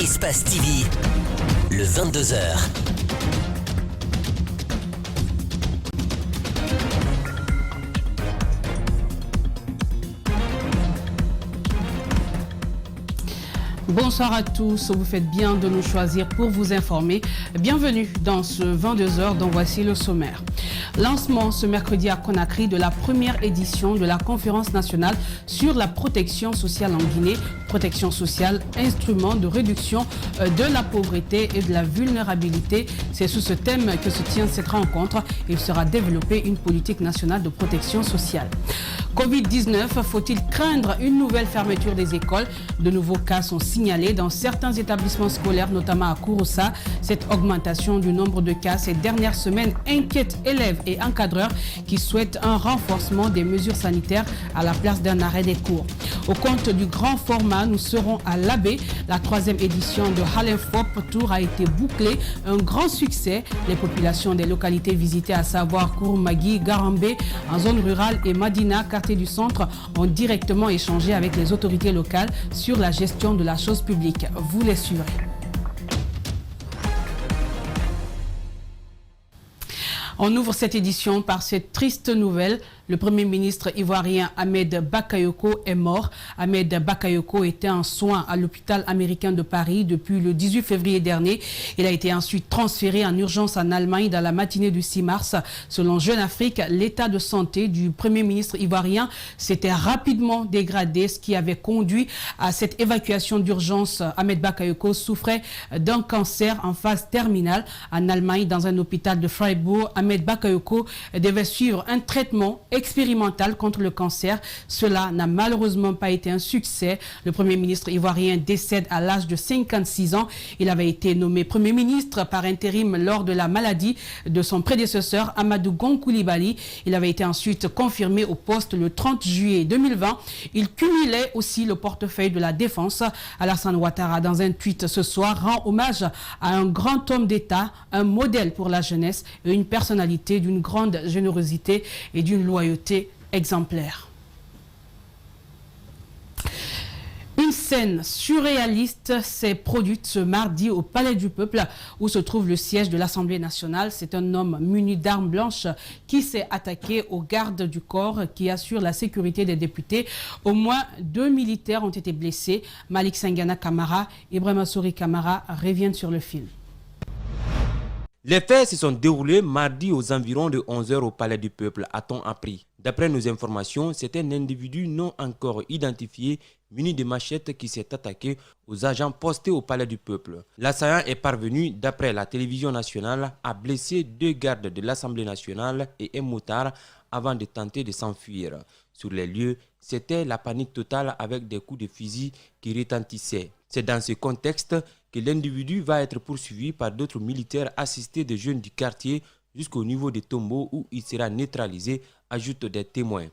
Espace TV, le 22h. Bonsoir à tous, vous faites bien de nous choisir pour vous informer. Bienvenue dans ce 22h dont voici le sommaire. Lancement ce mercredi à Conakry de la première édition de la conférence nationale sur la protection sociale en Guinée. Protection sociale, instrument de réduction de la pauvreté et de la vulnérabilité. C'est sous ce thème que se tient cette rencontre. Il sera développé une politique nationale de protection sociale. Covid-19, faut-il craindre une nouvelle fermeture des écoles? De nouveaux cas sont signalés dans certains établissements scolaires, notamment à Kouroussa. Cette augmentation du nombre de cas ces dernières semaines inquiète élèves et encadreurs qui souhaitent un renforcement des mesures sanitaires à la place d'un arrêt des cours. Au compte du grand format, nous serons à l'Abbé. La 3e édition de Harlem Fop Tour a été bouclée. Un grand succès. Les populations des localités visitées, à savoir Kouroumagui, Garambé, en zone rurale et Madina, quartier du centre, ont directement échangé avec les autorités locales sur la gestion de la chose publique. Vous les suivrez. On ouvre cette édition par cette triste nouvelle. Le Premier ministre ivoirien Ahmed Bakayoko est mort. Ahmed Bakayoko était en soins à l'hôpital américain de Paris depuis le 18 février dernier. Il a été ensuite transféré en urgence en Allemagne dans la matinée du 6 mars. Selon Jeune Afrique, l'état de santé du Premier ministre ivoirien s'était rapidement dégradé, ce qui avait conduit à cette évacuation d'urgence. Ahmed Bakayoko souffrait d'un cancer en phase terminale en Allemagne dans un hôpital de Freiburg. Ahmed Bakayoko devait suivre un traitement expérimental contre le cancer. Cela n'a malheureusement pas été un succès. Le Premier ministre ivoirien décède à l'âge de 56 ans. Il avait été nommé Premier ministre par intérim lors de la maladie de son prédécesseur Amadou Gon Coulibaly. Il avait été ensuite confirmé au poste le 30 juillet 2020. Il cumulait aussi le portefeuille de la Défense. Alassane Ouattara, dans un tweet ce soir, rend hommage à un grand homme d'État, un modèle pour la jeunesse et une personnalité d'une grande générosité et d'une loyauté exemplaire. Une scène surréaliste s'est produite ce mardi au Palais du Peuple où se trouve le siège de l'Assemblée nationale. C'est un homme muni d'armes blanches qui s'est attaqué aux gardes du corps qui assurent la sécurité des députés. Au moins 2 militaires ont été blessés. Malik Sangana Kamara et Ibrahima Souri Kamara reviennent sur le film. Les faits se sont déroulés mardi aux environs de 11h au Palais du Peuple, a-t-on appris. D'après nos informations, c'est un individu non encore identifié, muni de machettes, qui s'est attaqué aux agents postés au Palais du Peuple. L'assaillant est parvenu, d'après la télévision nationale, à blesser 2 gardes de l'Assemblée nationale et un motard avant de tenter de s'enfuir. Sur les lieux, c'était la panique totale avec des coups de fusil qui retentissaient. C'est dans ce contexte que l'individu va être poursuivi par d'autres militaires assistés de jeunes du quartier jusqu'au niveau des tombeaux où il sera neutralisé, ajoutent des témoins.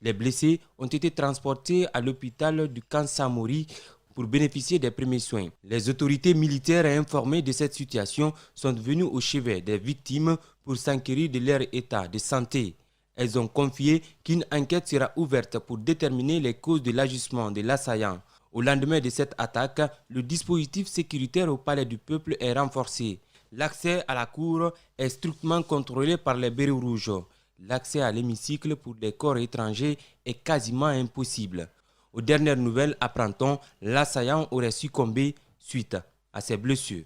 Les blessés ont été transportés à l'hôpital du Camp Samori pour bénéficier des premiers soins. Les autorités militaires informées de cette situation sont venues au chevet des victimes pour s'enquérir de leur état de santé. Elles ont confié qu'une enquête sera ouverte pour déterminer les causes de l'agissement de l'assaillant. Au lendemain de cette attaque, le dispositif sécuritaire au Palais du Peuple est renforcé. L'accès à la cour est strictement contrôlé par les bérets rouges. L'accès à l'hémicycle pour les corps étrangers est quasiment impossible. Aux dernières nouvelles, apprend-on, l'assaillant aurait succombé suite à ses blessures.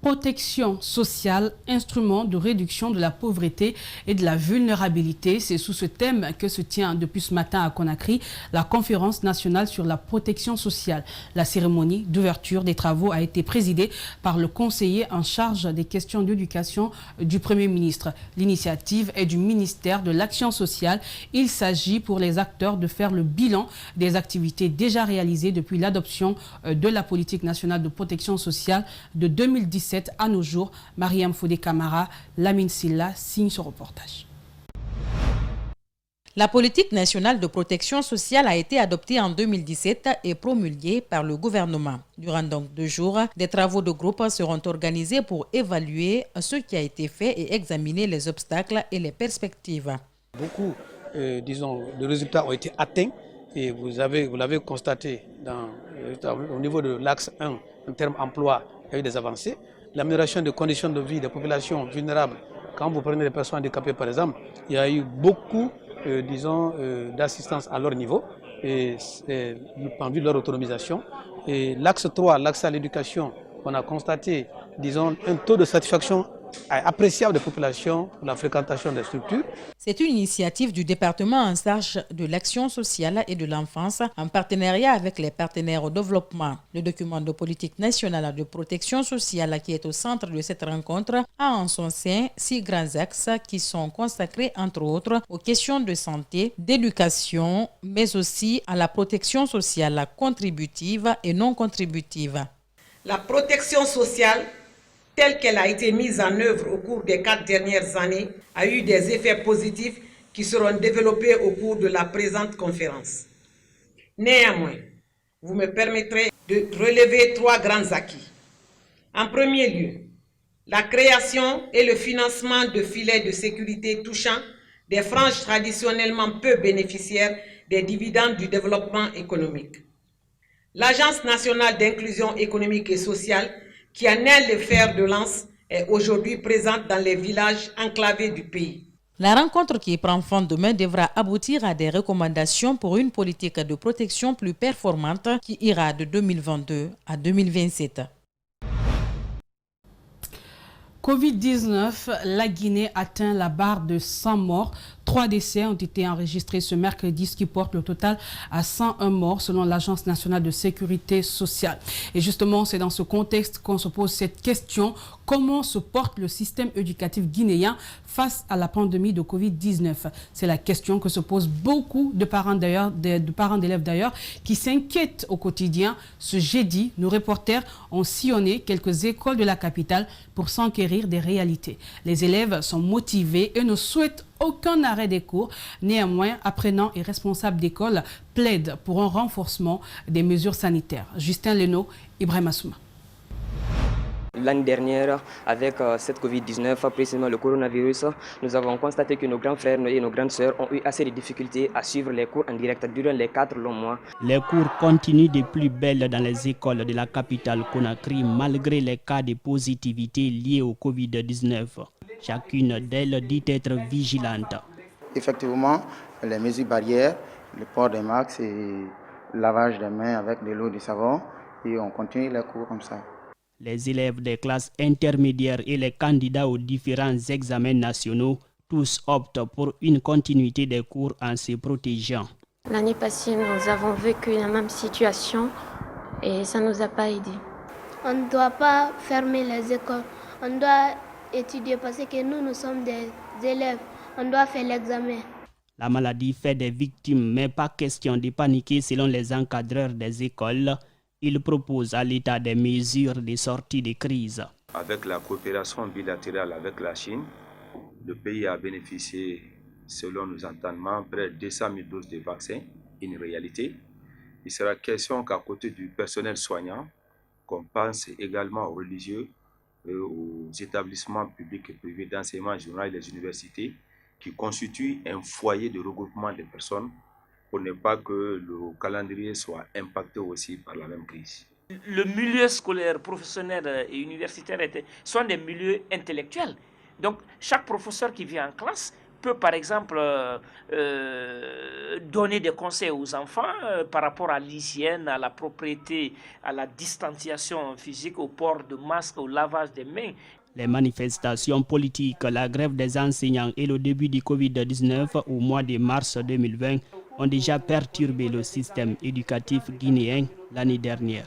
Protection sociale, instrument de réduction de la pauvreté et de la vulnérabilité. C'est sous ce thème que se tient depuis ce matin à Conakry la conférence nationale sur la protection sociale. La cérémonie d'ouverture des travaux a été présidée par le conseiller en charge des questions d'éducation du Premier ministre. L'initiative est du ministère de l'Action sociale. Il s'agit pour les acteurs de faire le bilan des activités déjà réalisées depuis l'adoption de la politique nationale de protection sociale de 2017 à nos jours. Mariam Fodé Kamara, Lamine Silla signe ce reportage. La politique nationale de protection sociale a été adoptée en 2017 et promulguée par le gouvernement. Durant donc 2 jours, des travaux de groupe seront organisés pour évaluer ce qui a été fait et examiner les obstacles et les perspectives. Beaucoup, de résultats ont été atteints et vous l'avez constaté au niveau de l'axe 1, en termes d'emploi, il y a eu des avancées. L'amélioration des conditions de vie des populations vulnérables. Quand vous prenez les personnes handicapées, par exemple, il y a eu beaucoup, d'assistance à leur niveau, et en vue de leur autonomisation. Et l'axe 3, l'axe à l'éducation, on a constaté, un taux de satisfaction appréciable des populations pour la fréquentation des structures. C'est une initiative du département en charge de l'action sociale et de l'enfance en partenariat avec les partenaires au développement. Le document de politique nationale de protection sociale qui est au centre de cette rencontre a en son sein 6 grands axes qui sont consacrés entre autres aux questions de santé, d'éducation, mais aussi à la protection sociale contributive et non contributive. La protection sociale, telle qu'elle a été mise en œuvre au cours des 4 dernières années, a eu des effets positifs qui seront développés au cours de la présente conférence. Néanmoins, vous me permettrez de relever 3 grands acquis. En premier lieu, la création et le financement de filets de sécurité touchant des franges traditionnellement peu bénéficiaires des dividendes du développement économique. L'Agence nationale d'inclusion économique et sociale, qui en est le fer de lance, est aujourd'hui présente dans les villages enclavés du pays. La rencontre qui prend fin demain devra aboutir à des recommandations pour une politique de protection plus performante qui ira de 2022 à 2027. Covid-19, la Guinée atteint la barre de 100 morts. 3 décès ont été enregistrés ce mercredi, ce qui porte le total à 101 morts selon l'Agence nationale de sécurité sociale. Et justement, c'est dans ce contexte qu'on se pose cette question. Comment se porte le système éducatif guinéen face à la pandémie de Covid-19? C'est la question que se posent beaucoup de parents d'élèves d'ailleurs, qui s'inquiètent au quotidien. Ce jeudi, nos reporters ont sillonné quelques écoles de la capitale pour s'enquérir des réalités. Les élèves sont motivés et ne souhaitent aucun arrêt des cours. Néanmoins, apprenants et responsables d'école plaident pour un renforcement des mesures sanitaires. Justin Leno, Ibrahim Assouma. L'année dernière, avec cette Covid-19, précisément le coronavirus, nous avons constaté que nos grands frères et nos grandes sœurs ont eu assez de difficultés à suivre les cours en direct durant les 4 longs mois. Les cours continuent de plus belle dans les écoles de la capitale Conakry malgré les cas de positivité liés au Covid-19. Chacune d'elles dit être vigilante. Effectivement, les mesures barrières, le port des masques et le lavage des mains avec de l'eau et du savon, et on continue les cours comme ça. Les élèves des classes intermédiaires et les candidats aux différents examens nationaux, tous optent pour une continuité des cours en se protégeant. L'année passée, nous avons vécu la même situation et ça ne nous a pas aidés. On ne doit pas fermer les écoles, on doit étudier parce que nous sommes des élèves, on doit faire l'examen. La maladie fait des victimes, mais pas question de paniquer selon les encadreurs des écoles. Ils proposent à l'État des mesures de sortie de crise. Avec la coopération bilatérale avec la Chine, le pays a bénéficié, selon nos entendements, près de 200 000 doses de vaccins, une réalité. Il sera question qu'à côté du personnel soignant, qu'on pense également aux religieux, aux établissements publics et privés d'enseignement général et les universités, qui constituent un foyer de regroupement des personnes, pour ne pas que le calendrier soit impacté aussi par la même crise. Le milieu scolaire, professionnel et universitaire sont des milieux intellectuels. Donc, chaque professeur qui vient en classe peut, par exemple, donner des conseils aux enfants par rapport à l'hygiène, à la propriété, à la distanciation physique, au port de masque, au lavage des mains. Les manifestations politiques, la grève des enseignants et le début du Covid-19 au mois de mars 2020 ont déjà perturbé le système éducatif guinéen l'année dernière.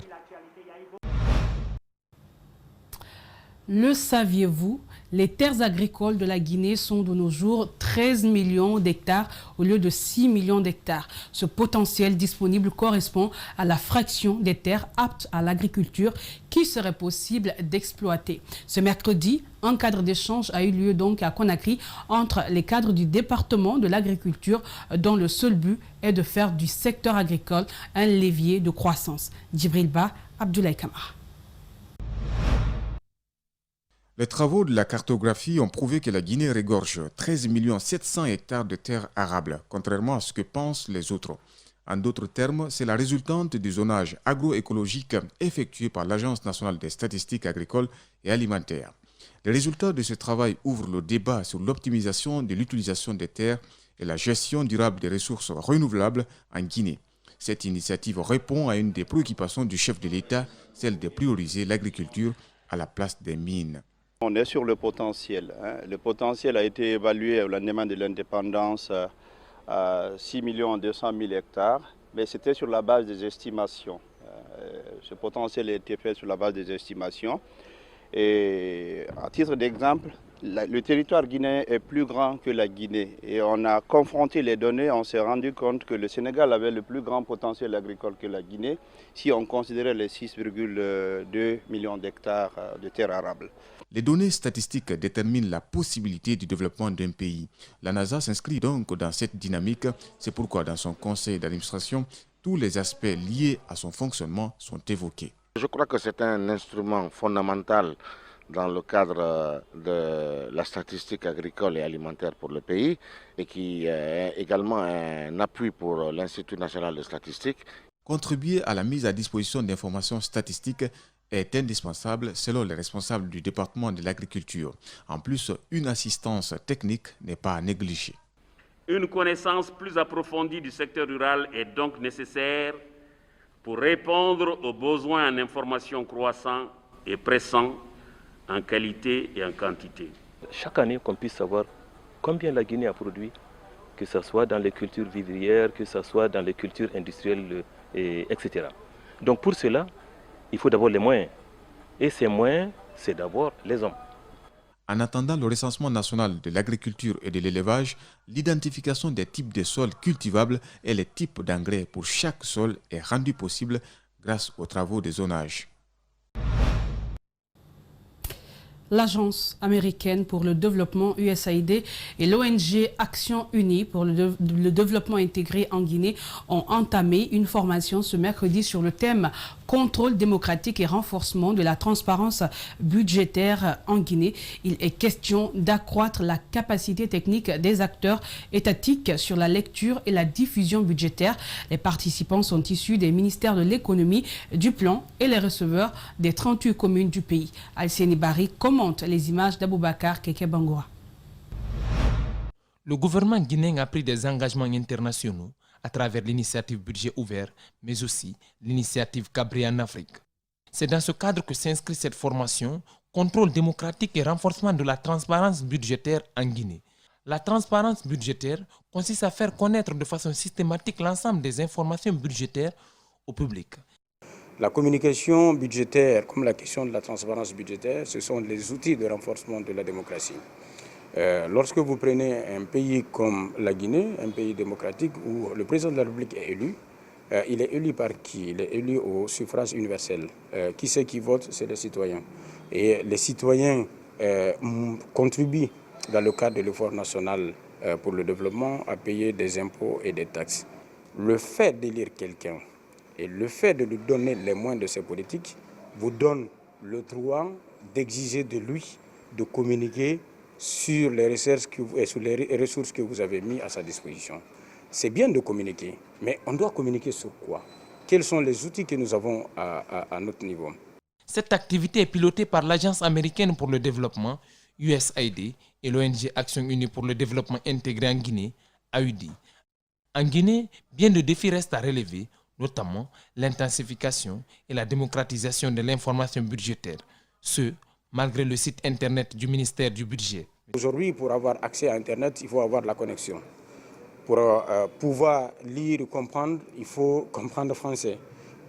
Le saviez-vous? Les terres agricoles de la Guinée sont de nos jours 13 millions d'hectares au lieu de 6 millions d'hectares. Ce potentiel disponible correspond à la fraction des terres aptes à l'agriculture qui serait possible d'exploiter. Ce mercredi, un cadre d'échange a eu lieu donc à Conakry entre les cadres du département de l'agriculture dont le seul but est de faire du secteur agricole un levier de croissance. Djibril Ba, Abdoulaye Kamara. Les travaux de la cartographie ont prouvé que la Guinée regorge 13 700 hectares de terres arables, contrairement à ce que pensent les autres. En d'autres termes, c'est la résultante du zonage agroécologique effectué par l'Agence nationale des statistiques agricoles et alimentaires. Les résultats de ce travail ouvrent le débat sur l'optimisation de l'utilisation des terres et la gestion durable des ressources renouvelables en Guinée. Cette initiative répond à une des préoccupations du chef de l'État, celle de prioriser l'agriculture à la place des mines. On est sur le potentiel. Le potentiel a été évalué au lendemain de l'indépendance à 6 200 000 hectares, mais c'était sur la base des estimations. Ce potentiel a été fait sur la base des estimations. Et à titre d'exemple, le territoire guinéen est plus grand que la Guinée. Et on a confronté les données, on s'est rendu compte que le Sénégal avait le plus grand potentiel agricole que la Guinée, si on considérait les 6,2 millions d'hectares de terres arables. Les données statistiques déterminent la possibilité du développement d'un pays. La NASA s'inscrit donc dans cette dynamique. C'est pourquoi dans son conseil d'administration, tous les aspects liés à son fonctionnement sont évoqués. Je crois que c'est un instrument fondamental dans le cadre de la statistique agricole et alimentaire pour le pays et qui est également un appui pour l'Institut national de statistique. Contribuer à la mise à disposition d'informations statistiques est indispensable selon les responsables du département de l'agriculture. En plus, une assistance technique n'est pas à négliger. Une connaissance plus approfondie du secteur rural est donc nécessaire pour répondre aux besoins en information croissants et pressants en qualité et en quantité. Chaque année, qu'on puisse savoir combien la Guinée a produit, que ce soit dans les cultures vivrières, que ce soit dans les cultures industrielles, etc. Donc pour cela, il faut d'abord les moyens. Et ces moyens, c'est d'abord les hommes. En attendant le recensement national de l'agriculture et de l'élevage, l'identification des types de sols cultivables et les types d'engrais pour chaque sol est rendue possible grâce aux travaux de zonage. L'Agence américaine pour le développement USAID et l'ONG Action Unie pour le développement intégré en Guinée ont entamé une formation ce mercredi sur le thème contrôle démocratique et renforcement de la transparence budgétaire en Guinée. Il est question d'accroître la capacité technique des acteurs étatiques sur la lecture et la diffusion budgétaire. Les participants sont issus des ministères de l'économie, du plan et les receveurs des 38 communes du pays. Alcéni Barry commente les images d'Aboubacar Keke Bangoura. Le gouvernement guinéen a pris des engagements internationaux à travers l'initiative Budget ouvert, mais aussi l'initiative Cabri en Afrique. C'est dans ce cadre que s'inscrit cette formation Contrôle démocratique et renforcement de la transparence budgétaire en Guinée. La transparence budgétaire consiste à faire connaître de façon systématique l'ensemble des informations budgétaires au public. La communication budgétaire, comme la question de la transparence budgétaire, ce sont les outils de renforcement de la démocratie. Lorsque vous prenez un pays comme la Guinée, un pays démocratique où le président de la République est élu, il est élu par qui? Il est élu au suffrage universel. Qui c'est qui vote? C'est les citoyens. Et les citoyens contribuent dans le cadre de l'effort national pour le développement à payer des impôts et des taxes. Le fait d'élire quelqu'un et le fait de lui donner les moyens de ses politiques vous donne le droit d'exiger de lui de communiquer sur les ressources que vous avez mises à sa disposition. C'est bien de communiquer, mais on doit communiquer sur quoi? Quels sont les outils que nous avons à notre niveau? Cette activité est pilotée par l'Agence américaine pour le développement, USAID, et l'ONG Action Unie pour le développement intégré en Guinée, AUD. En Guinée, bien de défis restent à relever, notamment l'intensification et la démocratisation de l'information budgétaire, ce, malgré le site internet du ministère du Budget. Aujourd'hui, pour avoir accès à Internet, il faut avoir la connexion. Pour pouvoir lire et comprendre, il faut comprendre français.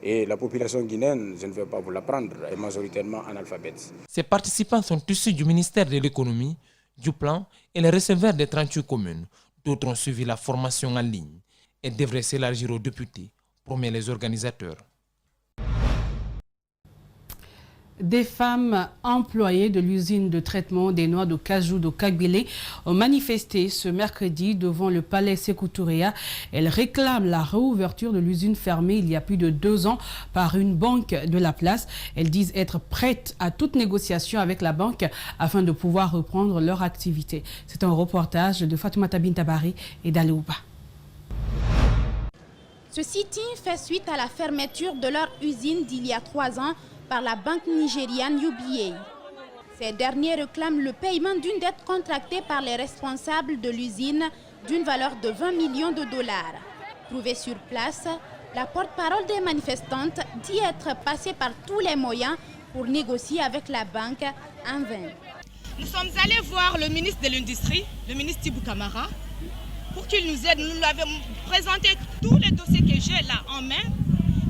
Et la population guinéenne, je ne vais pas vous l'apprendre, est majoritairement analphabète. Ces participants sont issus du ministère de l'économie, du plan et les receveurs des 38 communes. D'autres ont suivi la formation en ligne et devraient s'élargir aux députés, promet les organisateurs. Des femmes employées de l'usine de traitement des noix de cajou de Kagbélé ont manifesté ce mercredi devant le palais Sékou Touréa. Elles réclament la réouverture de l'usine fermée il y a plus de 2 ans par une banque de la place. Elles disent être prêtes à toute négociation avec la banque afin de pouvoir reprendre leur activité. C'est un reportage de Fatoumata Bintabari et d'Aléouba. Ce sit-in fait suite à la fermeture de leur usine d'il y a 3 ans par la banque nigériane UBA. Ces derniers réclament le paiement d'une dette contractée par les responsables de l'usine d'une valeur de 20 millions de dollars. Trouvée sur place, la porte-parole des manifestantes dit être passée par tous les moyens pour négocier avec la banque en vain. Nous sommes allés voir le ministre de l'Industrie, le ministre Tibou Kamara, pour qu'il nous aide. Nous lui avons présenté tous les dossiers que j'ai là en main.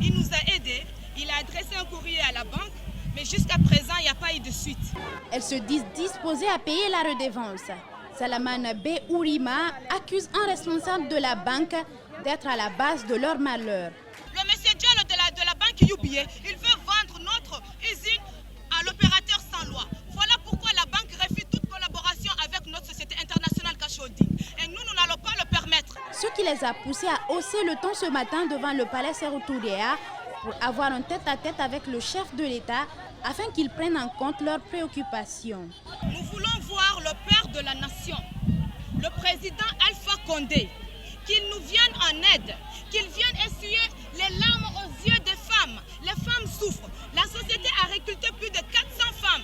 Il nous a aidés. Il a adressé un courrier à la banque, mais jusqu'à présent, il n'y a pas eu de suite. Elles se disent disposées à payer la redevance. Salamane B. Ourima accuse un responsable de la banque d'être à la base de leur malheur. Le monsieur Diallo de la banque UBA, il veut vendre notre usine à l'opérateur sans loi. Voilà pourquoi la banque refuse toute collaboration avec notre société internationale Cash Holding. Et nous n'allons pas le permettre. Ce qui les a poussés à hausser le ton ce matin devant le palais Sékou-Touré pour avoir un tête-à-tête avec le chef de l'État afin qu'il prenne en compte leurs préoccupations. Nous voulons voir le père de la nation, le président Alpha Condé, qu'il nous vienne en aide, qu'il vienne essuyer les larmes aux yeux des femmes. Les femmes souffrent. La société a recruté plus de 400 femmes.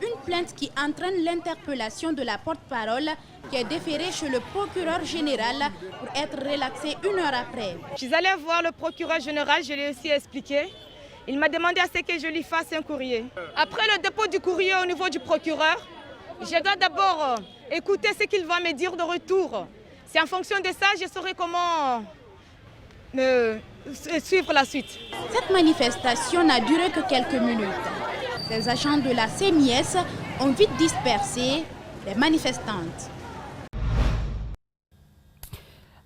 Une plainte qui entraîne l'interpellation de la porte-parole qui est déférée chez le procureur général pour être relaxée 1 heure après. Je suis allée voir le procureur général, je lui ai aussi expliqué. Il m'a demandé à ce que je lui fasse un courrier. Après le dépôt du courrier au niveau du procureur, je dois d'abord écouter ce qu'il va me dire de retour. C'est en fonction de ça, je saurai comment suivre la suite. Cette manifestation n'a duré que quelques minutes. Les agents de la CMIS ont vite dispersé les manifestantes.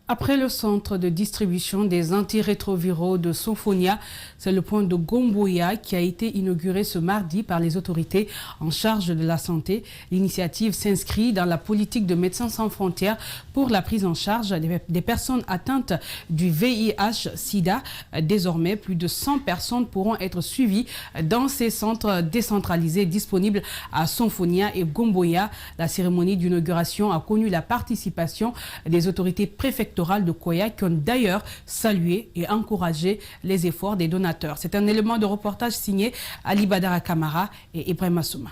Après le centre de distribution des antirétroviraux de Sofonia, c'est le point de Gomboya qui a été inauguré ce mardi par les autorités en charge de la santé. L'initiative s'inscrit dans la politique de Médecins sans frontières pour la prise en charge des personnes atteintes du VIH-Sida. Désormais, plus de 100 personnes pourront être suivies dans ces centres décentralisés disponibles à Sofonia et Gomboya. La cérémonie d'inauguration a connu la participation des autorités préfectorales de Koya qui ont d'ailleurs salué et encouragé les efforts des donateurs. C'est un élément de reportage signé Ali Badara Kamara et Ibrahim Assouma.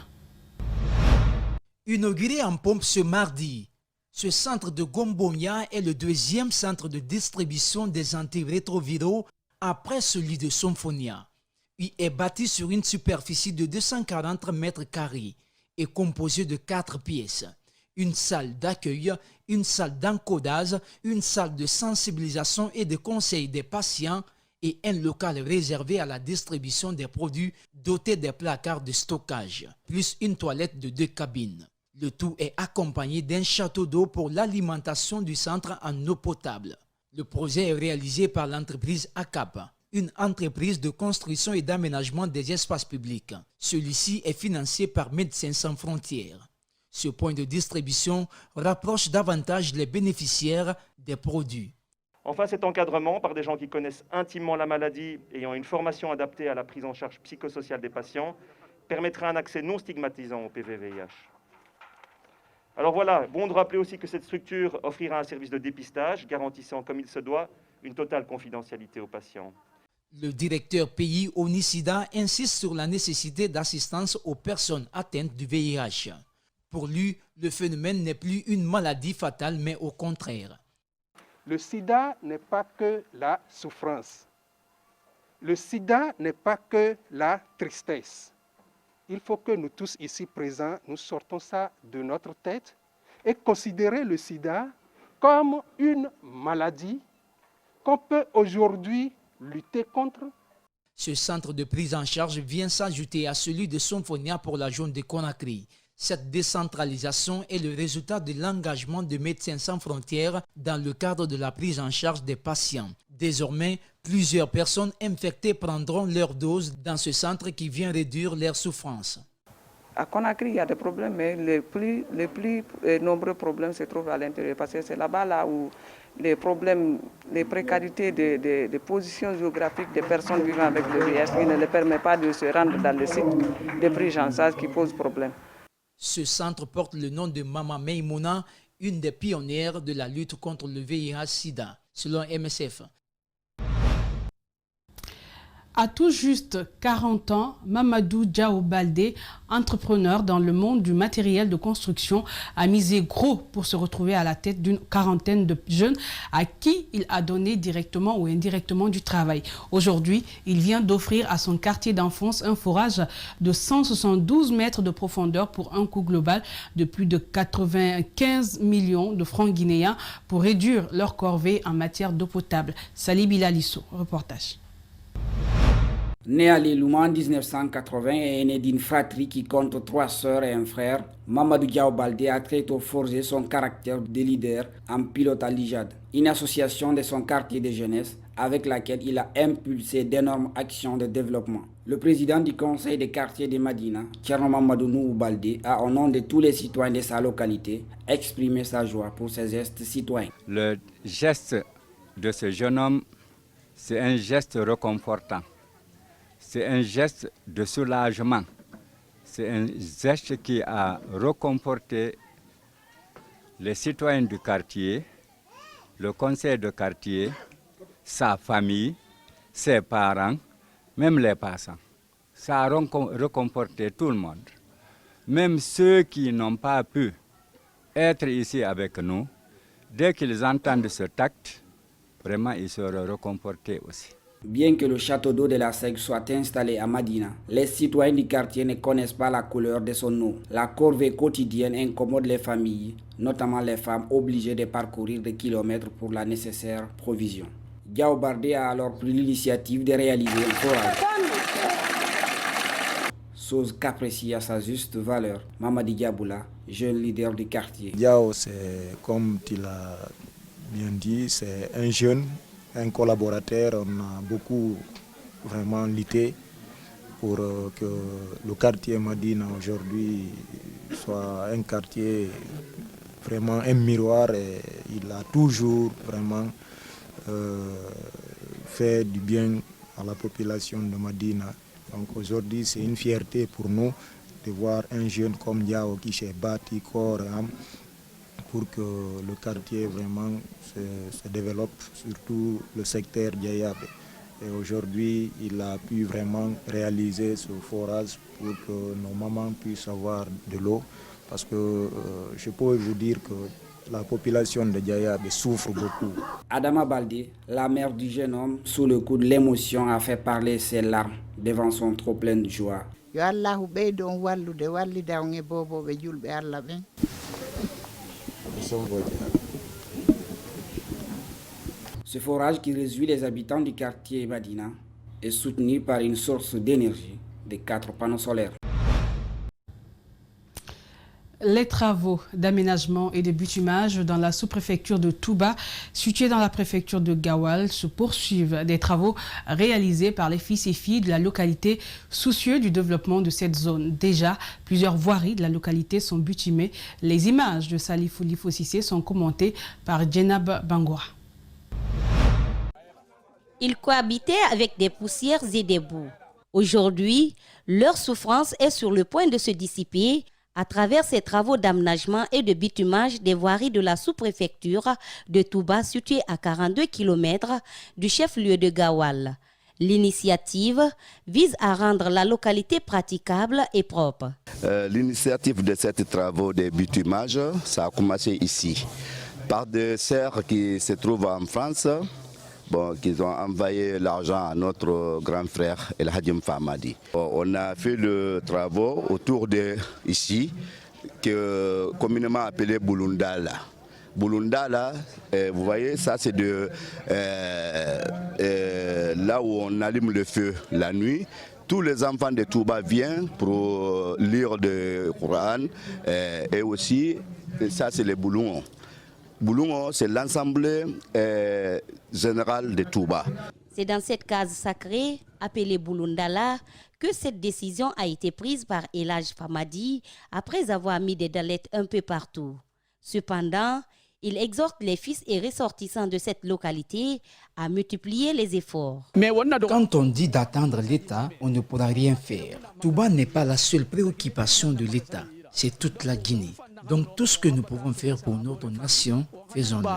Inauguré en pompe ce mardi, ce centre de Gomboya est le deuxième centre de distribution des antirétroviraux après celui de Sofonia. Il est bâti sur une superficie de 240 mètres carrés et composé de 4 pièces. Une salle d'accueil, une salle d'encodage, une salle de sensibilisation et de conseil des patients et un local réservé à la distribution des produits doté des placards de stockage, plus une toilette de 2 cabines. Le tout est accompagné d'un château d'eau pour l'alimentation du centre en eau potable. Le projet est réalisé par l'entreprise ACAP, une entreprise de construction et d'aménagement des espaces publics. Celui-ci est financé par Médecins sans frontières. Ce point de distribution rapproche davantage les bénéficiaires des produits. Enfin, cet encadrement par des gens qui connaissent intimement la maladie et ayant une formation adaptée à la prise en charge psychosociale des patients permettra un accès non stigmatisant au PV-VIH. Alors voilà, bon de rappeler aussi que cette structure offrira un service de dépistage garantissant comme il se doit une totale confidentialité aux patients. Le directeur pays ONU-SIDA insiste sur la nécessité d'assistance aux personnes atteintes du VIH. Pour lui, le phénomène n'est plus une maladie fatale, mais au contraire. Le sida n'est pas que la souffrance. Le sida n'est pas que la tristesse. Il faut que nous tous ici présents, nous sortons ça de notre tête et considérer le sida comme une maladie qu'on peut aujourd'hui lutter contre. Ce centre de prise en charge vient s'ajouter à celui de Sofonia pour la zone de Conakry. Cette décentralisation est le résultat de l'engagement de Médecins sans frontières dans le cadre de la prise en charge des patients. Désormais, plusieurs personnes infectées prendront leur dose dans ce centre qui vient réduire leur souffrance. À Conakry, il y a des problèmes, mais les plus nombreux problèmes se trouvent à l'intérieur, parce que c'est là-bas où les problèmes, les précarités des positions géographiques des personnes vivant avec le VIH qui ne les permet pas de se rendre dans le site de prise en charge qui pose problème. Ce centre porte le nom de Mama Meimouna, une des pionnières de la lutte contre le VIH-Sida, selon MSF. À tout juste 40 ans, Mamadou Diao Baldé, entrepreneur dans le monde du matériel de construction, a misé gros pour se retrouver à la tête d'une quarantaine de jeunes à qui il a donné directement ou indirectement du travail. Aujourd'hui, il vient d'offrir à son quartier d'enfance un forage de 172 mètres de profondeur pour un coût global de plus de 95 millions de francs guinéens pour réduire leur corvée en matière d'eau potable. Salih Bilalisso, reportage. Né à Lilouma en 1980 et aîné d'une fratrie qui compte 3 sœurs et un frère, Mamadou Diao Baldé a très tôt forgé son caractère de leader en pilote à l'IJAD, une association de son quartier de jeunesse avec laquelle il a impulsé d'énormes actions de développement. Le président du conseil des quartiers de Madina, Thierno Mamadou Nourou Baldé, a au nom de tous les citoyens de sa localité exprimé sa joie pour ces gestes citoyens. Le geste de ce jeune homme, c'est un geste réconfortant. C'est un geste de soulagement. C'est un geste qui a réconforté les citoyens du quartier, le conseil de quartier, sa famille, ses parents, même les passants. Ça a réconforté tout le monde. Même ceux qui n'ont pas pu être ici avec nous, dès qu'ils entendent ce acte, vraiment ils seront réconfortés aussi. Bien que le château d'eau de la Seigue soit installé à Madina, les citoyens du quartier ne connaissent pas la couleur de son eau. La corvée quotidienne incommode les familles, notamment les femmes obligées de parcourir des kilomètres pour la nécessaire provision. Diao Baldé a alors pris l'initiative de réaliser un forage. Chose qu'apprécie à sa juste valeur Mamadi Diaboula, jeune leader du quartier. Diao, c'est comme tu l'as bien dit, c'est un jeune, un collaborateur. On a beaucoup vraiment lutté pour que le quartier Madina aujourd'hui soit un quartier vraiment un miroir, et il a toujours vraiment fait du bien à la population de Madina. Donc aujourd'hui c'est une fierté pour nous de voir un jeune comme Diao qui s'est battu corps et âme pour que le quartier vraiment se développe, surtout le secteur Diayabé. Et aujourd'hui, il a pu vraiment réaliser ce forage pour que nos mamans puissent avoir de l'eau. Parce que je peux vous dire que la population de Diayabé souffre beaucoup. Adama Baldé, la mère du jeune homme, sous le coup de l'émotion, a fait parler ses larmes devant son trop plein de joie. Ce forage qui réjouit les habitants du quartier Madina est soutenu par une source d'énergie de 4 panneaux solaires. Les travaux d'aménagement et de bitumage dans la sous-préfecture de Touba, située dans la préfecture de Gawal, se poursuivent. Des travaux réalisés par les fils et filles de la localité soucieux du développement de cette zone. Déjà, plusieurs voiries de la localité sont bitumées. Les images de Salifou Lifo-Sissé sont commentées par Djenab Bangoura. Ils cohabitaient avec des poussières et des boues. Aujourd'hui, leur souffrance est sur le point de se dissiper à travers ces travaux d'aménagement et de bitumage des voiries de la sous-préfecture de Touba, située à 42 km du chef-lieu de Gawal. L'initiative vise à rendre la localité praticable et propre. L'initiative de ces travaux de bitumage, ça a commencé ici, par des sœurs qui se trouvent en France. Qui ont envoyé l'argent à notre grand frère El Hadim Famadi. On a fait le travaux autour de ici, communément appelé Bulundala. Bulundala, vous voyez, ça c'est là où on allume le feu la nuit. Tous les enfants de Touba viennent pour lire le Coran, et aussi, ça c'est les Boulons. Boulongo, c'est l'Assemblée générale de Touba. C'est dans cette case sacrée, appelée Bulundala, que cette décision a été prise par El Hadj Famadi après avoir mis des dalettes un peu partout. Cependant, il exhorte les fils et ressortissants de cette localité à multiplier les efforts. Quand on dit d'attendre l'État, on ne pourra rien faire. Touba n'est pas la seule préoccupation de l'État, c'est toute la Guinée. Donc tout ce que nous pouvons faire pour notre nation, faisons-le.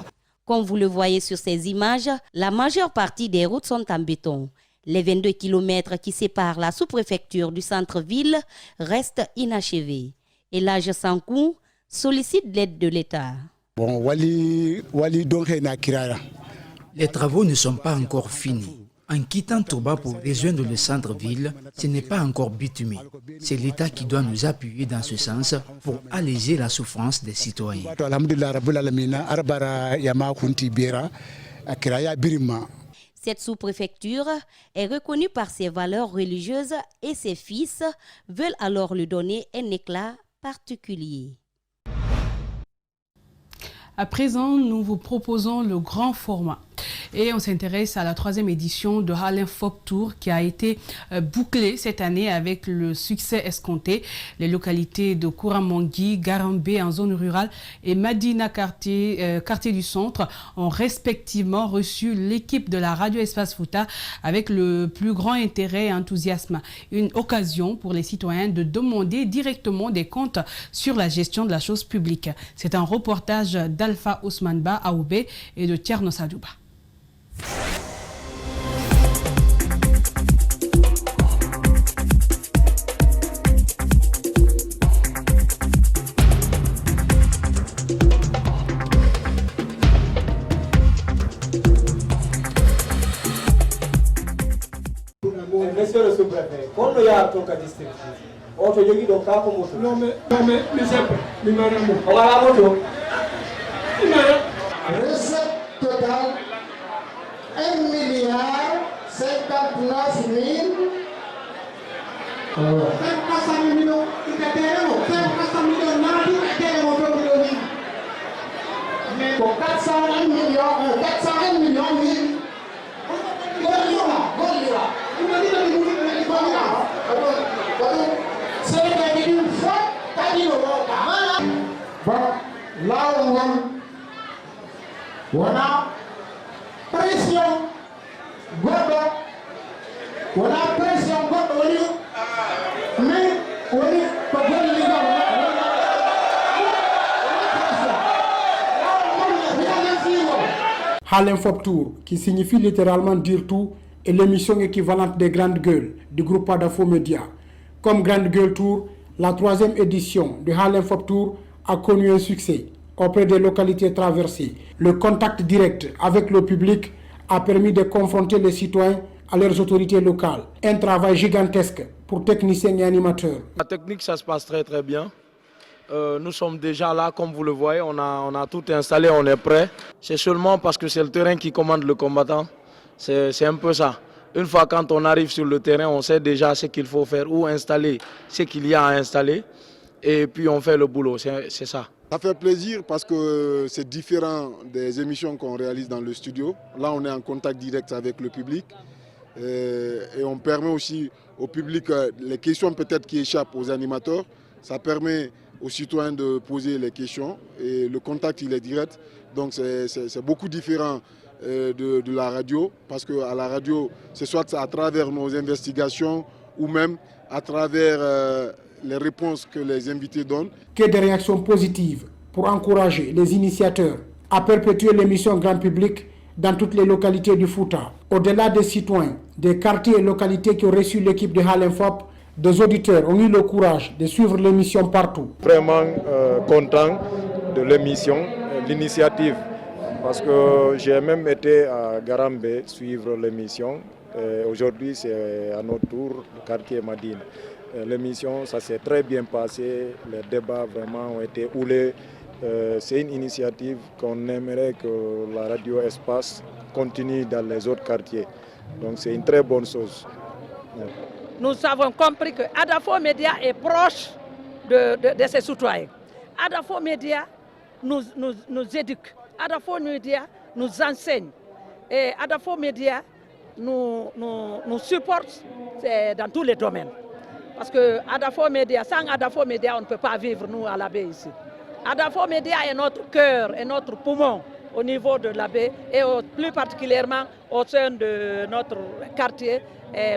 Comme vous le voyez sur ces images, la majeure partie des routes sont en béton. Les 22 km qui séparent la sous-préfecture du centre-ville restent inachevés. Et l'âge Sankou sollicite l'aide de l'État. Les travaux ne sont pas encore finis. En quittant Touba pour rejoindre le centre-ville, ce n'est pas encore bitumé. C'est l'État qui doit nous appuyer dans ce sens pour alléger la souffrance des citoyens. Cette sous-préfecture est reconnue par ses valeurs religieuses et ses fils veulent alors lui donner un éclat particulier. À présent, nous vous proposons le grand format. Et on s'intéresse à la 3e édition de Harlem Folk Tour qui a été bouclée cette année avec le succès escompté. Les localités de Kouramangui, Garambé en zone rurale et Madina quartier du centre ont respectivement reçu l'équipe de la radio Espace Fouta avec le plus grand intérêt et enthousiasme. Une occasion pour les citoyens de demander directement des comptes sur la gestion de la chose publique. C'est un reportage d'Alpha Ousmane Ba Aoubé et de Tierno Sadouba. Monsieur le sous-préfet, quand il y a ton cas district, on te dit donc à comment ça? Non mais on va la moto. Recette totale 1 milliard 59 000. 500 millions, il était 500 millions, mais pour 401 millions, oui. C'est une fois, t'as dit le bon, là on a pression, on a pression, mais on est pas bon. Harlem Folk Tour, qui signifie littéralement dire tout, est l'émission équivalente des Grandes Gueules du groupe Adafo Media. Comme Grande Gueule Tour, la 3e édition de Harlem Folk Tour a connu un succès auprès des localités traversées. Le contact direct avec le public a permis de confronter les citoyens à leurs autorités locales. Un travail gigantesque pour techniciens et animateurs. La technique, ça se passe très très bien. Nous sommes déjà là, comme vous le voyez, on a tout installé, on est prêt. C'est seulement parce que c'est le terrain qui commande le combattant. C'est un peu ça. Une fois quand on arrive sur le terrain, on sait déjà ce qu'il faut faire, ou installer ce qu'il y a à installer. Et puis on fait le boulot, c'est ça. Ça fait plaisir parce que c'est différent des émissions qu'on réalise dans le studio. Là, on est en contact direct avec le public. Et on permet aussi au public les questions peut-être qui échappent aux animateurs. Ça permet aux citoyens de poser les questions et le contact il est direct. Donc c'est beaucoup différent de la radio parce qu'à la radio, c'est soit à travers nos investigations ou même à travers les réponses que les invités donnent. Que des réactions positives pour encourager les initiateurs à perpétuer l'émission grand public dans toutes les localités du Fouta. Au-delà des citoyens, des quartiers et localités qui ont reçu l'équipe de Harlem Folk, des auditeurs ont eu le courage de suivre l'émission partout. Vraiment content de l'émission, l'initiative, parce que j'ai même été à Garambé suivre l'émission. Aujourd'hui, c'est à notre tour le quartier Madine. L'émission, ça s'est très bien passé, les débats vraiment ont été houlés. C'est une initiative qu'on aimerait que la radio Espace continue dans les autres quartiers. Donc c'est une très bonne chose. Nous avons compris que Adafo Média est proche de ses citoyens. Adafo Média nous éduque. Adafo Média nous enseigne. Et Adafo Média nous supporte dans tous les domaines. Parce que Adafo Média, sans Adafo Média, on ne peut pas vivre, nous, à la baie ici. Adafo Média est notre cœur, est notre poumon au niveau de la baie et plus particulièrement au sein de notre quartier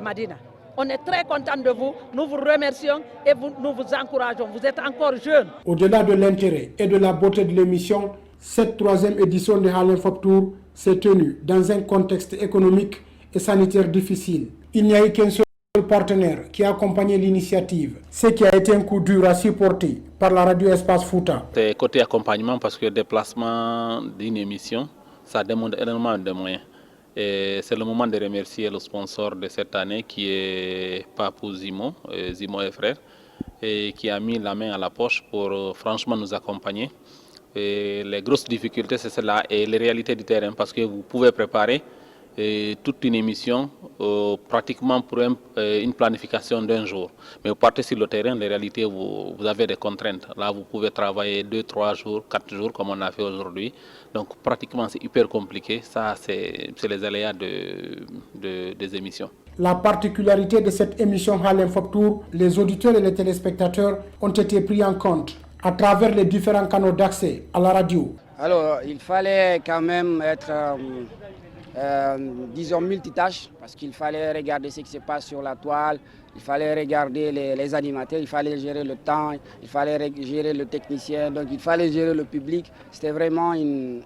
Madina. On est très content de vous, nous vous remercions et nous vous encourageons. Vous êtes encore jeunes. Au-delà de l'intérêt et de la beauté de l'émission, cette 3e édition de Harlem Folk Tour s'est tenue dans un contexte économique et sanitaire difficile. Il n'y a eu qu'un seul partenaire qui a accompagné l'initiative, ce qui a été un coup dur à supporter par la radio Espace Fouta. C'est côté accompagnement parce que le déplacement d'une émission, ça demande énormément de moyens. Et c'est le moment de remercier le sponsor de cette année qui est Papou Zimo, Zimo et Frères, et qui a mis la main à la poche pour franchement nous accompagner. Et les grosses difficultés, c'est cela et les réalités du terrain parce que vous pouvez préparer toute une émission pratiquement pour une planification d'un jour. Mais vous partez sur le terrain, les réalités, vous avez des contraintes. Là, vous pouvez travailler 2, 3 jours, 4 jours comme on a fait aujourd'hui. Donc pratiquement, c'est hyper compliqué. Ça, c'est les aléas des émissions. La particularité de cette émission Harlem Folk Tour, les auditeurs et les téléspectateurs ont été pris en compte à travers les différents canaux d'accès à la radio. Alors, il fallait quand même être, disons, multitâche, parce qu'il fallait regarder ce qui se passe sur la toile, il fallait regarder les animateurs, il fallait gérer le temps, il fallait gérer le technicien, donc il fallait gérer le public. C'était vraiment une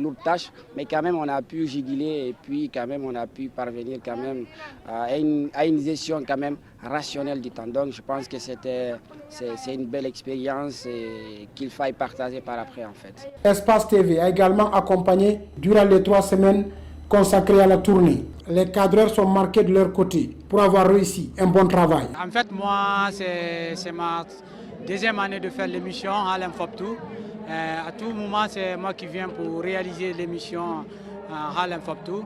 lourde tâche, mais quand même on a pu juguler et puis quand même on a pu parvenir quand même à une gestion quand même rationnelle du temps. Donc je pense que c'est une belle expérience et qu'il faille partager par après en fait. Espace TV a également accompagné durant les 3 semaines consacrées à la tournée. Les cadreurs sont marqués de leur côté pour avoir réussi un bon travail. En fait, moi, c'est ma deuxième année de faire l'émission Harlem Folk Tour. À tout moment, c'est moi qui viens pour réaliser l'émission Harlem Folk Tour.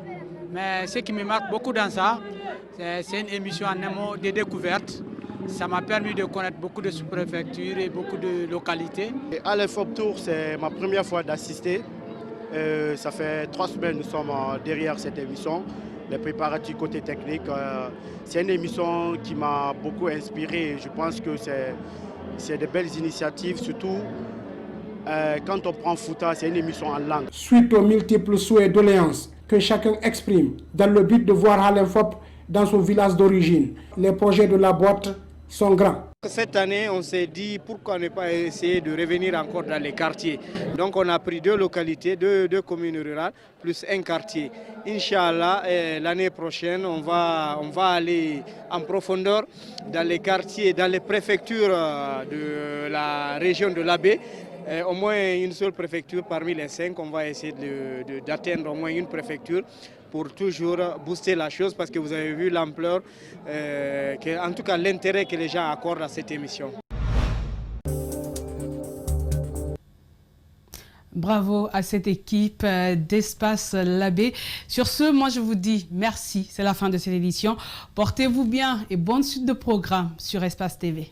Mais ce qui me marque beaucoup dans ça, c'est une émission en amont de découverte. Ça m'a permis de connaître beaucoup de sous-préfectures et beaucoup de localités. Harlem Folk Tour, c'est ma première fois d'assister. Ça fait 3 semaines que nous sommes derrière cette émission. Les préparatifs côté technique, c'est une émission qui m'a beaucoup inspiré. Je pense que c'est de belles initiatives, surtout quand on prend Fouta, c'est une émission en langue. Suite aux multiples souhaits et doléances que chacun exprime dans le but de voir Harlem Folk dans son village d'origine, les projets de la boîte sont grands. Cette année, on s'est dit pourquoi ne pas essayer de revenir encore dans les quartiers. Donc on a pris 2 localités, 2 communes rurales, plus un quartier. Inch'Allah, l'année prochaine, on va aller en profondeur dans les quartiers, dans les préfectures de la région de l'Abbé. Au moins une seule préfecture parmi les 5, on va essayer d'atteindre au moins une préfecture pour toujours booster la chose parce que vous avez vu l'ampleur, en tout cas l'intérêt que les gens accordent à cette émission. Bravo à cette équipe d'Espace Labé. Sur ce, moi je vous dis merci. C'est la fin de cette édition. Portez-vous bien et bonne suite de programme sur Espace TV.